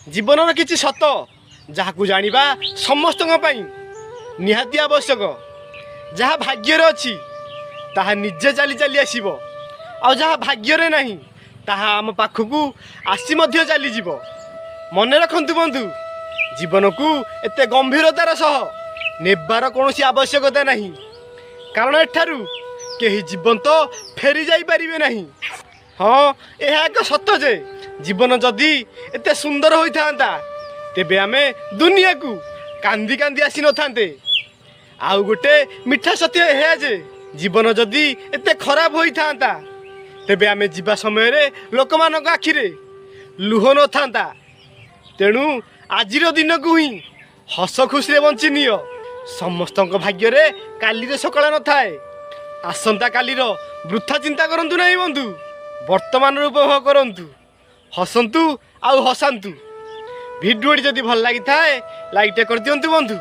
जीवन किसी सत जहाँ जाना समस्त निहाती आवश्यक। जहाँ भाग्य अच्छी ताहा निजे चली चली आसब आ जहाँ भाग्य नहीं ताहा आम पाखक आसी चली जीव। मन रखु बंधु जीवन को एत गंभीरतार सह नेबार कौन आवश्यकता नहीं कारण एठारू कहीं जीवंत फेरी जाई पारिबे नहीं। हाँ यह एक सत जे जीवन जदि एत सुंदर होता तेबे आमे दुनिया को कांदी कांदी आसी न थांते। आउ गोटे मिठा सत्य यह जे जीवन जदि एत खराब होता तेबे आमे जीवा समय रे लोकमानक आखिरे लुह न था। तेणु आजिर दिन को ही हस खुशी बंची नियो। समस्त भाग्य रे काली सकाळ न थाए। आसंता कालीर वृथा चिंता करंतु नहीं बंधु, वर्तमान उपभोग करंतु, हसंतु आउ हसांतु। भिडियोटी जदि भल लगी थाए लाइक कर दियंतु बंधु।